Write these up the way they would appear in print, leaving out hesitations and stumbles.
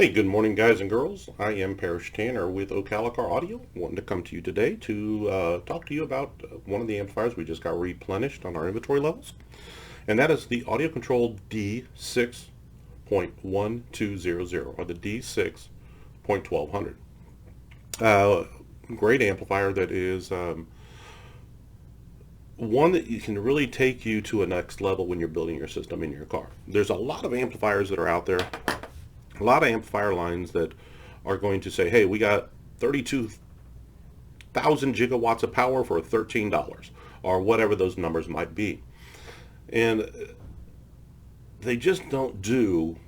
Hey, good morning, guys and girls. I am Parrish Tanner with Ocalicar Audio, wanting to come to you today to talk to you about one of the amplifiers we just got replenished on our inventory levels, and that is the Audio Control D6.1200, or the D6.1200. Great amplifier that is one that you can really take you to a next level when you're building your system in your car. There's a lot of amplifiers that are out there, a lot of amplifier lines that are going to say, hey, we got 32,000 gigawatts of power for $13, or whatever those numbers might be. And they just don't do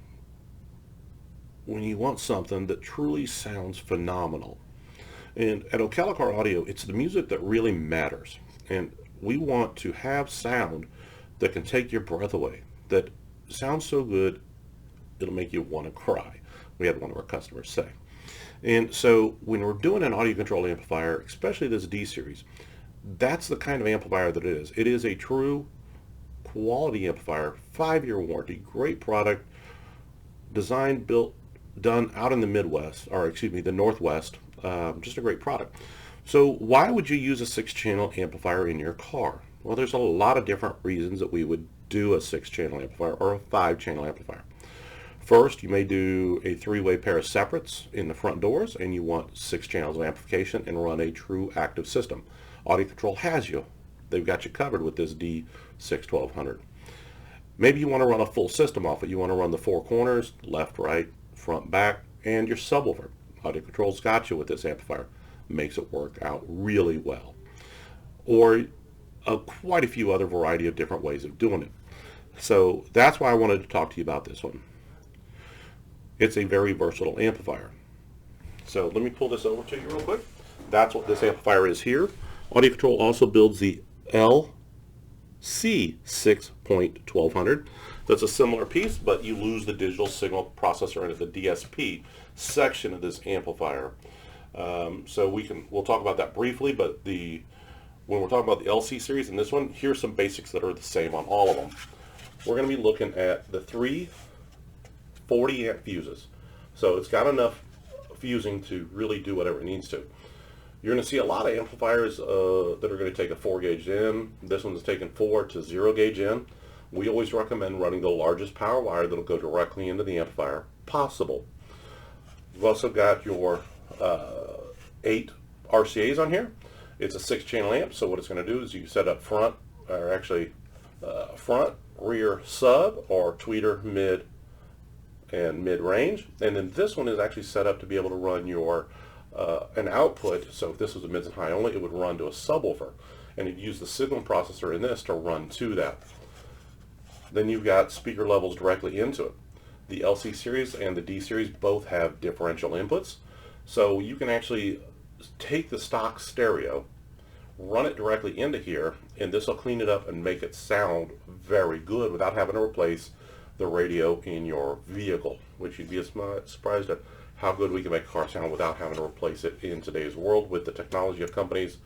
when you want something that truly sounds phenomenal. And at Ocalicar Audio, it's the music that really matters. And we want to have sound that can take your breath away, that sounds so good it'll make you want to cry. We had one of our customers say. And so when we're doing an audio control amplifier, especially this D series, that's the kind of amplifier that it is. It is a true quality amplifier, 5-year warranty, great product, designed, built, done out in the Midwest, or excuse me, the Northwest. Just a great product. So why would you use a 6-channel amplifier in your car? Well, there's a lot of different reasons that we would do a 6-channel amplifier or a 5-channel amplifier. First, you may do a 3-way pair of separates in the front doors, and you want 6 channels of amplification and run a true active system. Audio Control has you. They've got you covered with this D6-1200. Maybe you want to run a full system off it. You want to run the 4 corners, left, right, front, back, and your subwoofer. Audio Control's got you with this amplifier. Makes it work out really well. Or quite a few other variety of different ways of doing it. So that's why I wanted to talk to you about this one. It's a very versatile amplifier. So let me pull this over to you real quick. That's what this amplifier is here. Audio Control also builds the LC6.1200. That's a similar piece, but you lose the digital signal processor into the DSP section of this amplifier. So we'll talk about that briefly, but when we're talking about the LC series and this one, here's some basics that are the same on all of them. We're going to be looking at the 3 40 amp fuses. So it's got enough fusing to really do whatever it needs to. You're going to see a lot of amplifiers that are going to take a 4 gauge in. This one's taking 4 to 0 gauge in. We always recommend running the largest power wire that'll go directly into the amplifier possible. You've also got your 8 RCAs on here. It's a 6-channel amp, so what it's going to do is you set up front, or actually front, rear, sub, or tweeter, mid, and mid-range. And then this one is actually set up to be able to run your an output. So if this was a mids and high only, it would run to a subwoofer, and you'd use the signal processor in this to run to that. Then you've got speaker levels directly into it. The LC series and the D series both have differential inputs, so you can actually take the stock stereo, run it directly into here, and this will clean it up and make it sound very good without having to replace the radio in your vehicle, which you'd be surprised at how good we can make a car sound without having to replace it in today's world with the technology of companies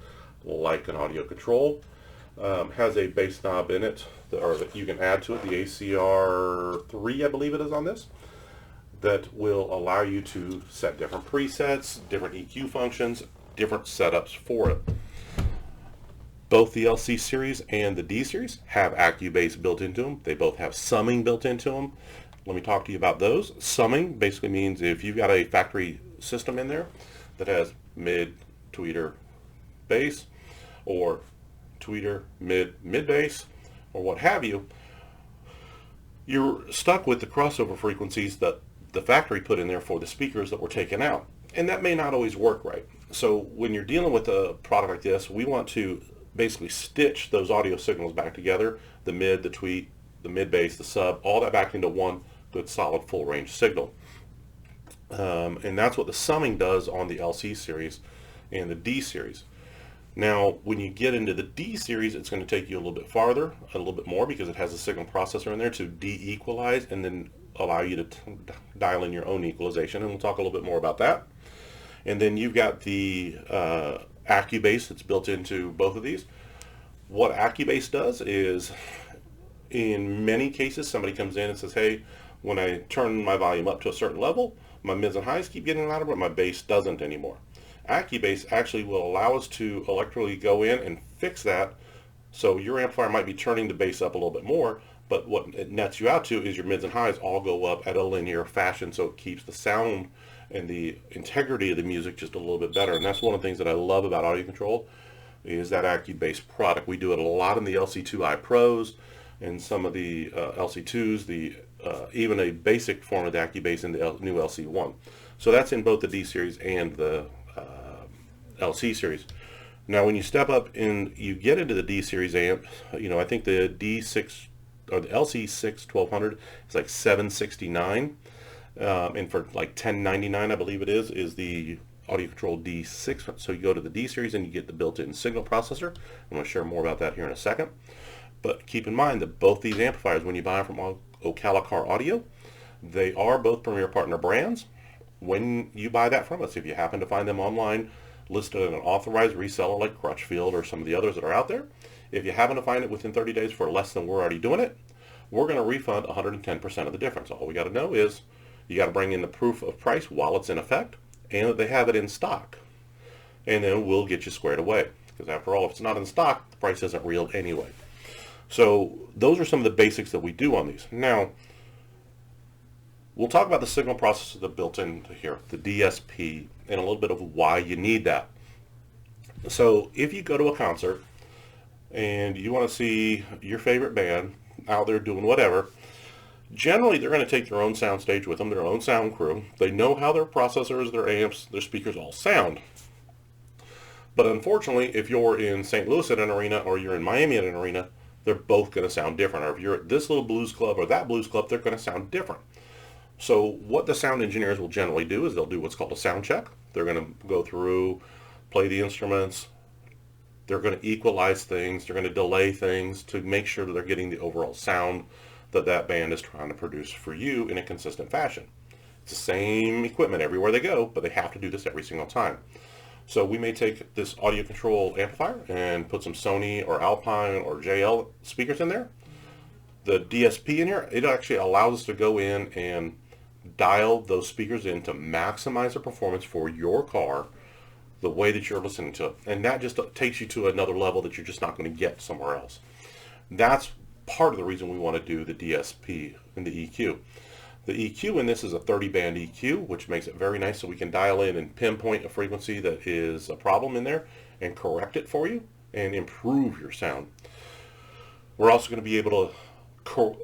like an Audio Control. Has a bass knob in it, or that you can add to it, the ACR3 I believe it is on this, that will allow you to set different presets, different EQ functions, different setups for it. Both the LC series and the D series have AccuBass built into them. They both have summing built into them. Let me talk to you about those. Summing basically means if you've got a factory system in there that has mid, tweeter, bass, or tweeter, mid bass, or what have you, you're stuck with the crossover frequencies that the factory put in there for the speakers that were taken out. And that may not always work right. So when you're dealing with a product like this, we want to basically stitch those audio signals back together, the mid, the tweet, the mid bass, the sub, all that back into one good solid full range signal. And that's what the summing does on the LC series and the D series. Now when you get into the D series, it's going to take you a little bit farther, a little bit more, because it has a signal processor in there to de-equalize and then allow you to dial in your own equalization, and we'll talk a little bit more about that. And then you've got the AccuBass that's built into both of these. What AccuBass does is, in many cases, somebody comes in and says, hey, When I turn my volume up to a certain level, my mids and highs keep getting louder, but my bass doesn't anymore. AccuBass actually will allow us to electrically go in and fix that. So your amplifier might be turning the bass up a little bit more, but what it nets you out to is your mids and highs all go up at a linear fashion, so it keeps the sound and the integrity of the music just a little bit better. And that's one of the things that I love about audio control is that AccuBass product. We do it a lot in the LC2i Pros and some of the LC2s, even a basic form of the AccuBass in the new LC1. So that's in both the D series and the LC series. Now when you step up and you get into the D series amp, I think the D6 or the LC6 1200 is like $769, and for like $1099 I believe it is the Audio Control D6. So you go to the D series and you get the built-in signal processor. I'm going to share more about that here in a second. But keep in mind that both these amplifiers, when you buy them from Ocalacar Audio, they are both Premier Partner brands. When you buy that from us, if you happen to find them online listed in an authorized reseller like Crutchfield or some of the others that are out there, if you happen to find it within 30 days for less than we're already doing it, we're going to refund 110% of the difference. All we got to know is you got to bring in the proof of price while it's in effect and that they have it in stock. And then we'll get you squared away. Because after all, if it's not in stock, the price isn't real anyway. So those are some of the basics that we do on these. Now, we'll talk about the signal processor that's built into here, the DSP, and a little bit of why you need that. So if you go to a concert and you want to see your favorite band out there doing whatever, generally they're going to take their own sound stage with them, their own sound crew. They know how their processors, their amps, their speakers all sound. But unfortunately, if you're in St. Louis at an arena or you're in Miami at an arena, they're both going to sound different. Or if you're at this little blues club or that blues club, they're going to sound different. So what the sound engineers will generally do is they'll do what's called a sound check. They're going to go through, play the instruments. They're going to equalize things. They're going to delay things to make sure that they're getting the overall sound that that band is trying to produce for you in a consistent fashion. It's the same equipment everywhere they go, but they have to do this every single time. So we may take this audio control amplifier and put some Sony or Alpine or JL speakers in there. The DSP in here, it actually allows us to go in and dial those speakers in to maximize the performance for your car the way that you're listening to it. And that just takes you to another level that you're just not going to get somewhere else. That's part of the reason we want to do the DSP and the EQ. The EQ in this is a 30-band EQ, which makes it very nice so we can dial in and pinpoint a frequency that is a problem in there and correct it for you and improve your sound. We're also going to be able to,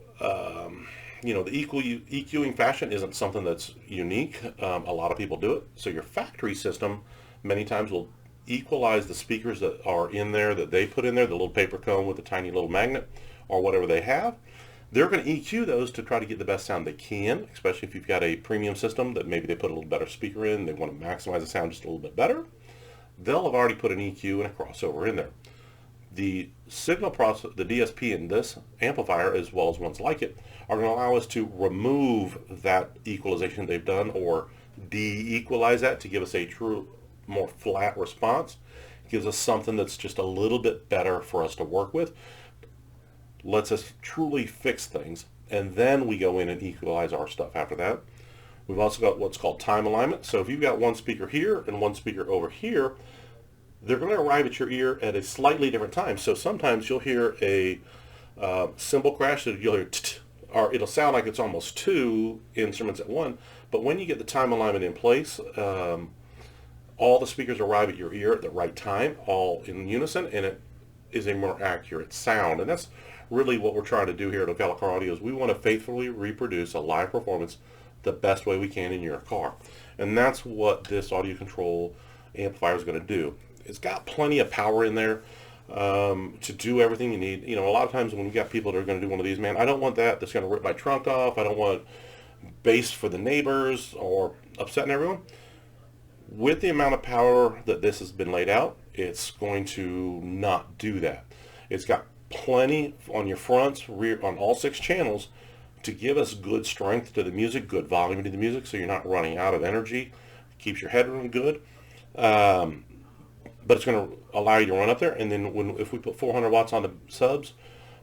the EQing fashion isn't something that's unique. A lot of people do it. So your factory system many times will equalize the speakers that are in there, that they put in there, the little paper cone with the tiny little magnet or whatever they have. They're going to EQ those to try to get the best sound they can, especially if you've got a premium system that maybe they put a little better speaker in, they want to maximize the sound just a little bit better. They'll have already put an EQ and a crossover in there. The signal process, the DSP in this amplifier, as well as ones like it, are going to allow us to remove that equalization they've done or de-equalize that to give us a true, more flat response. It gives us something that's just a little bit better for us to work with. Lets us truly fix things, and then we go in and equalize our stuff after that. We've also got what's called time alignment. So if you've got one speaker here and one speaker over here, they're going to arrive at your ear at a slightly different time. So sometimes you'll hear a cymbal crash that you'll hear or it'll sound like it's almost two instruments at one, but when you get the time alignment in place, all the speakers arrive at your ear at the right time, all in unison, and it is a more accurate sound. And that's really what we're trying to do here at Ocalacar Audio is we want to faithfully reproduce a live performance the best way we can in your car. And that's what this audio control amplifier is going to do. It's got plenty of power in there to do everything you need. A lot of times when we've got people that are going to do one of these, man, I don't want that's going to rip my trunk off. I don't want bass for the neighbors or upsetting everyone. With the amount of power that this has been laid out, it's going to not do that. It's got plenty on your fronts, rear, on all 6 channels to give us good strength to the music, good volume to the music, so you're not running out of energy. Keeps your headroom good. But it's going to allow you to run up there, and then if we put 400 watts on the subs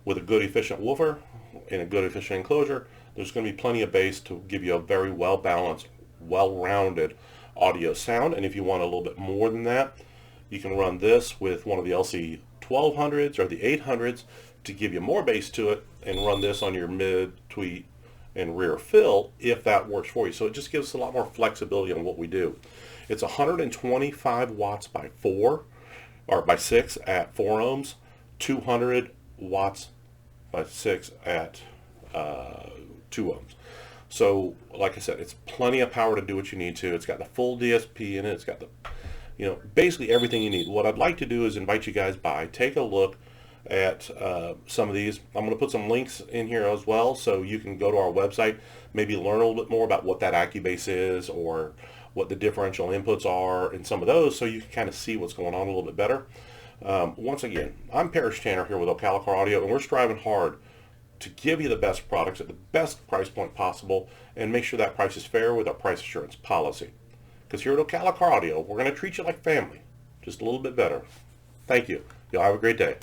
with a good efficient woofer and a good efficient enclosure, There's going to be plenty of bass to give you a very well balanced, well-rounded audio sound. And if you want a little bit more than that, you can run this with one of the LC 1200s or the 800s to give you more bass to it, and run this on your mid, tweet, and rear fill if that works for you. So it just gives us a lot more flexibility on what we do. It's 125 watts by 4 or by 6 at 4 ohms, 200 watts by 6 at 2 ohms. So like I said, it's plenty of power to do what you need to. It's got the full DSP in it. It's got the, basically everything you need. What I'd like to do is invite you guys by, take a look at some of these. I'm going to put some links in here as well, so you can go to our website, maybe learn a little bit more about what that Accubase is, or what the differential inputs are, and some of those, so you can kind of see what's going on a little bit better. Once again, I'm Parrish Tanner here with Ocala Car Audio, and we're striving hard to give you the best products at the best price point possible, and make sure that price is fair with our price assurance policy. Because here at Ocala Car Audio, we're going to treat you like family, just a little bit better. Thank you. Y'all have a great day.